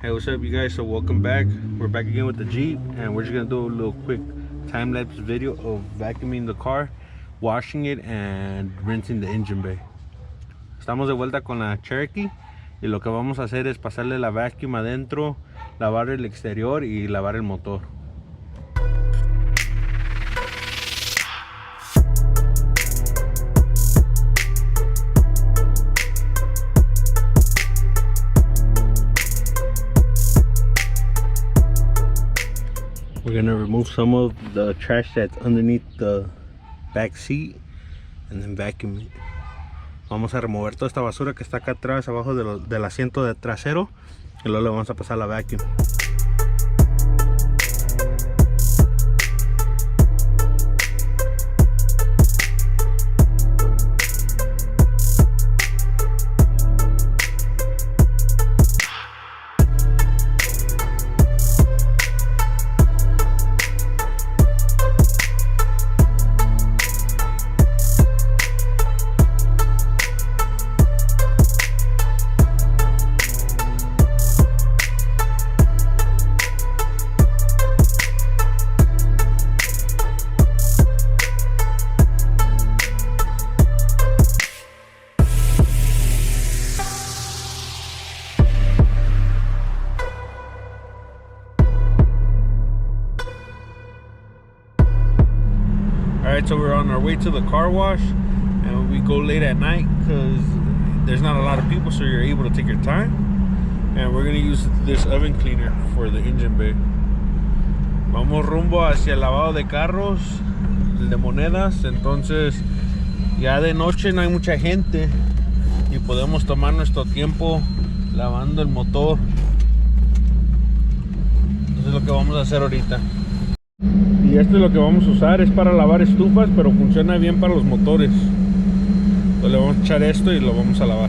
Hey, what's up you guys? So welcome back. We're back again with the Jeep, and we're just gonna do a little quick time-lapse video of vacuuming the car, washing it and rinsing the engine bay. Estamos de vuelta con la Cherokee y lo que vamos a hacer es pasarle la vacuum adentro, lavar el exterior y lavar el motor. We're gonna remove some of the trash that's underneath the back seat and then vacuum it. Vamos a remover toda esta basura que está acá atrás, abajo del asiento de trasero, y luego le vamos a pasar la vacuum. Alright, so we're on our way to the car wash, and we go late at night because there's not a lot of people, so you're able to take your time. And we're going to use this oven cleaner for the engine bay. Vamos rumbo hacia el lavado de carros, el de monedas. Entonces ya de noche no hay mucha gente y podemos tomar nuestro tiempo lavando el motor. Eso es lo que vamos a hacer ahorita. Y esto es lo que vamos a usar, es para lavar estufas, pero funciona bien para los motores. Entonces le vamos a echar esto y lo vamos a lavar.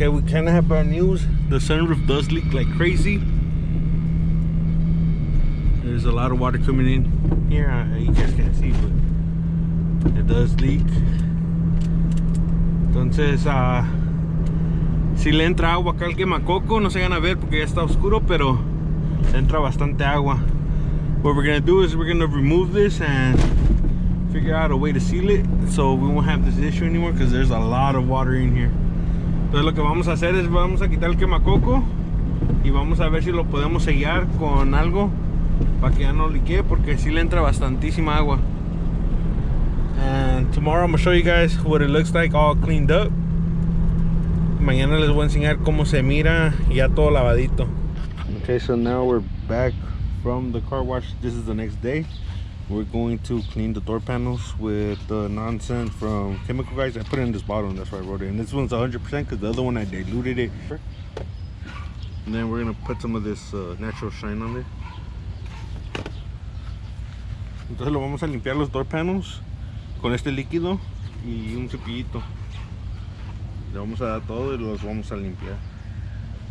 Okay, we kind of have bad news. The sunroof does leak like crazy. There's a lot of water coming in here. You guys can't see, but it does leak. Entonces, si le entra agua acá al quemacoco, no se van a ver porque ya está oscuro, pero entra bastante agua. What we're gonna do is we're gonna remove this and figure out a way to seal it so we won't have this issue anymore, because there's a lot of water in here. Entonces lo que vamos a hacer es vamos a quitar el quemacoco y vamos a ver si lo podemos sellar con algo para que ya no liquee, porque sí le entra bastantísima agua. And tomorrow I'm gonna show you guys what it looks like all cleaned up. Mañana les voy a enseñar cómo se mira ya todo lavadito. Okay, so now we're back from the car wash. This is the next day. We're going to clean the door panels with the nonsense from Chemical Guys. I put it in this bottle and that's why I wrote it. And this one's 100% because the other one I diluted it. And then we're gonna put some of this natural shine on there. Entonces lo vamos a limpiar los door panels con este líquido y un cepillito. Le vamos a dar todo y los vamos a limpiar.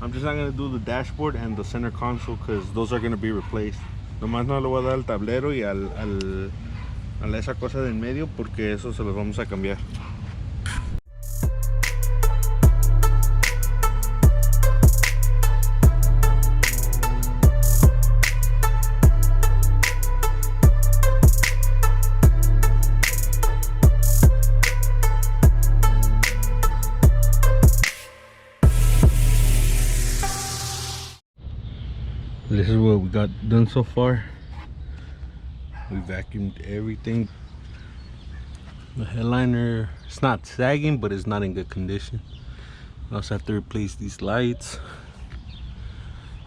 I'm just not gonna do the dashboard and the center console because those are gonna be replaced. Nomás no le voy a dar al tablero y a esa cosa de en medio porque eso se los vamos a cambiar. This is what we got done so far. We vacuumed everything. The headliner, it's not sagging, but it's not in good condition. We also have to replace these lights.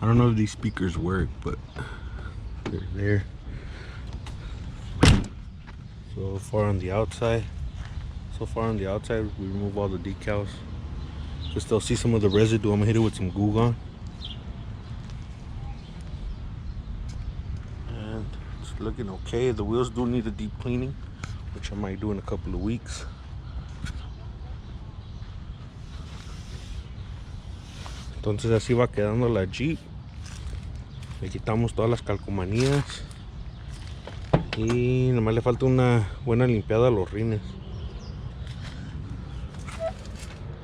I don't know if these speakers work, but they're there. So far on the outside, we remove all the decals. You still see some of the residue. I'm gonna hit it with some glue gun. Looking okay. The wheels do need a deep cleaning, which I might do in a couple of weeks. Entonces así va quedando la Jeep. Le quitamos todas las calcomanías y nomás le falta una buena limpiada a los rines.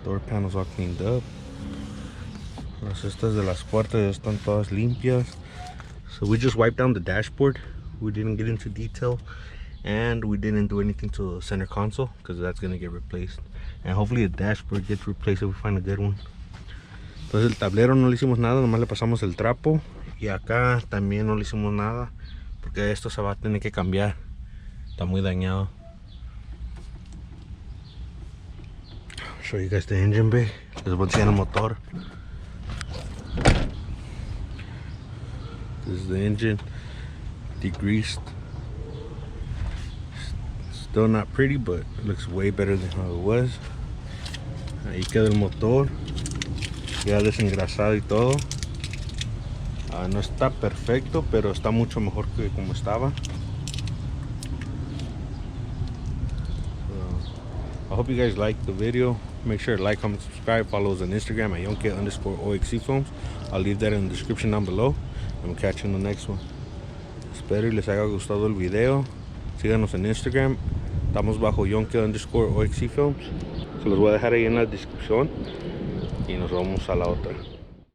Door panels all cleaned up. Las estas de las puertas ya están todas limpias. So we just wiped down the dashboard. We didn't get into detail and we didn't do anything to the center console because that's going to get replaced, and hopefully the dashboard gets replaced if we find a good one. Entonces el tablero no le hicimos nada, nomás le pasamos el trapo, y acá también no le hicimos nada porque esto se va a tener que cambiar, está muy dañado. I'll show you guys the engine bay. Les voy a enseñar el motor. This is the engine. Degreased. Still not pretty, but it looks way better than how it was. Ahí queda el motor, ya desengrasado y todo. No está perfecto, pero está mucho mejor que como estaba. I hope you guys liked the video. Make sure to like, comment, subscribe, follow us on Instagram at @yonke_oxcfilms. I'll leave that in the description down below. I'm gonna catch you in the next one. Espero y les haya gustado el video. Síganos en Instagram. Estamos bajo yonke_oxcfilms. Se los voy a dejar ahí en la descripción. Y nos vemos a la otra.